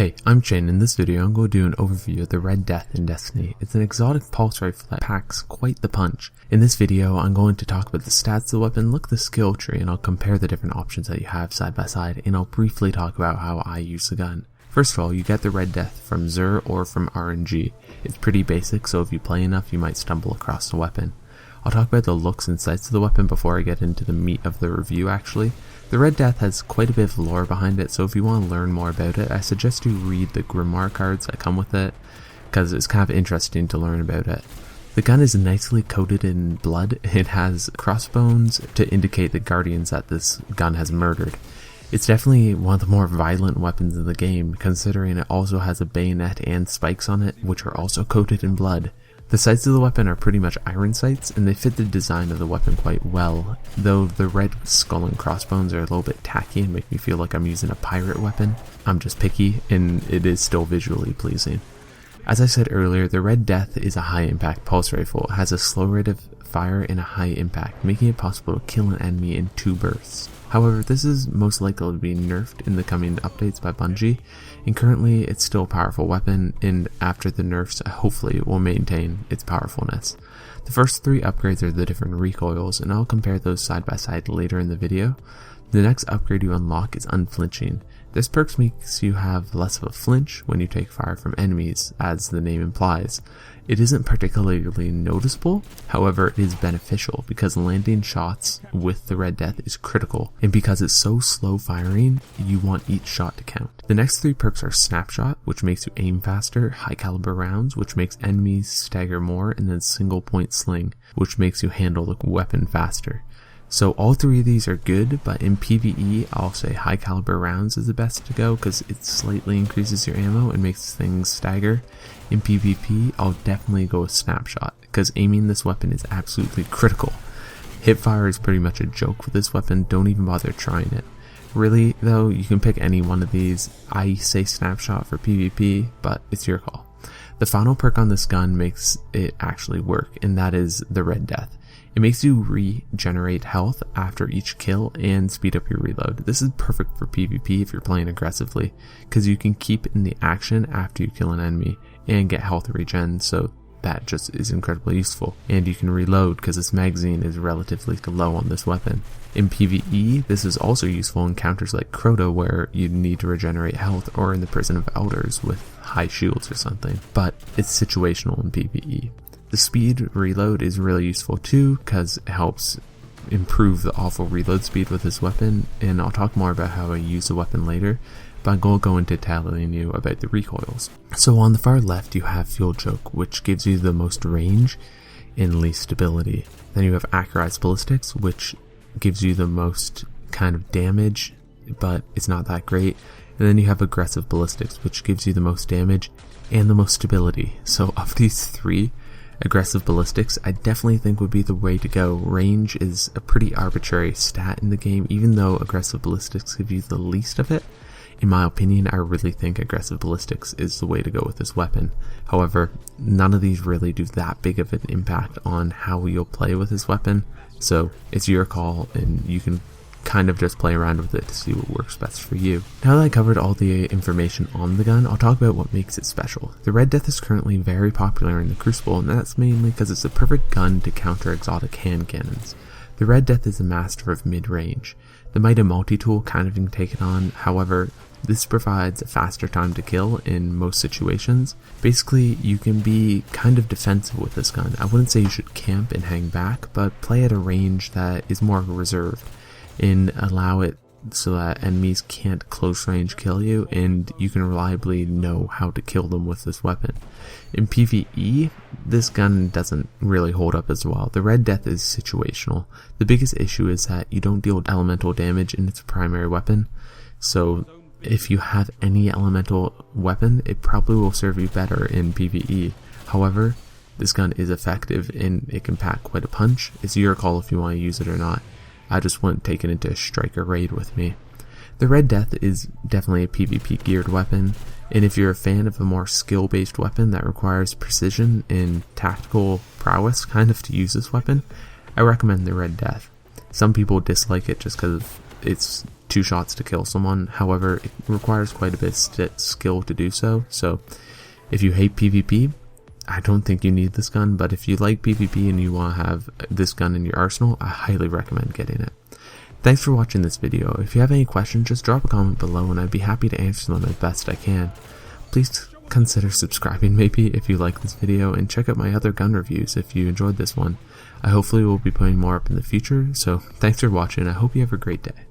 Hey, I'm Shane. In this video, I'm going to do an overview of the Red Death in Destiny. It's an exotic pulse rifle that packs quite the punch. In this video, I'm going to talk about the stats of the weapon, look at the skill tree, and I'll compare the different options that you have side by side, and I'll briefly talk about how I use the gun. First of all, you get the Red Death from Xur or from RNG. It's pretty basic, so if you play enough, you might stumble across the weapon. I'll talk about the looks and sights of the weapon before I get into the meat of the review actually. The Red Death has quite a bit of lore behind it, so if you want to learn more about it, I suggest you read the grimoire cards that come with it, because it's kind of interesting to learn about it. The gun is nicely coated in blood. It has crossbones to indicate the guardians that this gun has murdered. It's definitely one of the more violent weapons in the game, considering it also has a bayonet and spikes on it, which are also coated in blood. The sights of the weapon are pretty much iron sights, and they fit the design of the weapon quite well, though the red skull and crossbones are a little bit tacky and make me feel like I'm using a pirate weapon. I'm just picky, and it is still visually pleasing. As I said earlier, the Red Death is a high impact pulse rifle. It has a slow rate of fire and a high impact, making it possible to kill an enemy in 2 bursts. However, this is most likely to be nerfed in the coming updates by Bungie, and currently it's still a powerful weapon, and after the nerfs, hopefully it will maintain its powerfulness. The first 3 upgrades are the different recoils, and I'll compare those side by side later in the video. The next upgrade you unlock is unflinching. This perk makes you have less of a flinch when you take fire from enemies, as the name implies. It isn't particularly noticeable, however it is beneficial because landing shots with the Red Death is critical, and because it's so slow firing, you want each shot to count. The next 3 perks are Snapshot, which makes you aim faster, High Caliber Rounds, which makes enemies stagger more, and then Single Point Sling, which makes you handle the weapon faster. So all 3 of these are good, but in PvE, I'll say High Caliber Rounds is the best to go because it slightly increases your ammo and makes things stagger. In PvP, I'll definitely go with Snapshot because aiming this weapon is absolutely critical. Hipfire is pretty much a joke with this weapon, don't even bother trying it. Really though, you can pick any one of these. I say Snapshot for PvP, but it's your call. The final perk on this gun makes it actually work, and that is the Red Death. It makes you regenerate health after each kill and speed up your reload. This is perfect for PvP if you're playing aggressively, because you can keep in the action after you kill an enemy and get health regen, so that just is incredibly useful. And you can reload because this magazine is relatively low on this weapon. In PvE, this is also useful in encounters like Crota where you need to regenerate health, or in the Prison of Elders with high shields or something, but it's situational in PvE. The speed reload is really useful too because it helps improve the awful reload speed with this weapon, and I'll talk more about how I use the weapon later, but I'm going to go into telling you about the recoils. So on the far left you have Fuel Choke, which gives you the most range and least stability. Then you have Accurized Ballistics, which gives you the most kind of damage, but it's not that great. And then you have Aggressive Ballistics, which gives you the most damage and the most stability. So of these 3, Aggressive Ballistics I definitely think would be the way to go. Range is a pretty arbitrary stat in the game, even though Aggressive Ballistics give you the least of it. In my opinion, I really think Aggressive Ballistics is the way to go with this weapon. However, none of these really do that big of an impact on how you'll play with this weapon, so it's your call and you can kind of just play around with it to see what works best for you. Now that I covered all the information on the gun, I'll talk about what makes it special. The Red Death is currently very popular in the Crucible, and that's mainly because it's the perfect gun to counter exotic hand cannons. The Red Death is a master of mid-range. The Mighty Multi-Tool kind of can take it on, however, this provides a faster time to kill in most situations. Basically, you can be kind of defensive with this gun. I wouldn't say you should camp and hang back, but play at a range that is more reserved, and allow it so that enemies can't close range kill you, and you can reliably know how to kill them with this weapon. In PvE, this gun doesn't really hold up as well. The Red Death is situational. The biggest issue is that you don't deal elemental damage in its primary weapon, so if you have any elemental weapon, it probably will serve you better in PvE. However, this gun is effective and it can pack quite a punch. It's your call if you want to use it or not. I just wouldn't take it into a striker raid with me. The Red Death is definitely a PvP geared weapon, and if you're a fan of a more skill based weapon that requires precision and tactical prowess kind of to use this weapon, I recommend the Red Death. Some people dislike it just because it's 2 shots to kill someone. However, it requires quite a bit of skill to do so. So if you hate PvP, I don't think you need this gun, but if you like PvP and you want to have this gun in your arsenal, I highly recommend getting it. Thanks for watching this video. If you have any questions, just drop a comment below and I'd be happy to answer them as best I can. Please consider subscribing maybe if you like this video, and check out my other gun reviews if you enjoyed this one. I hopefully will be putting more up in the future, so thanks for watching. I hope you have a great day.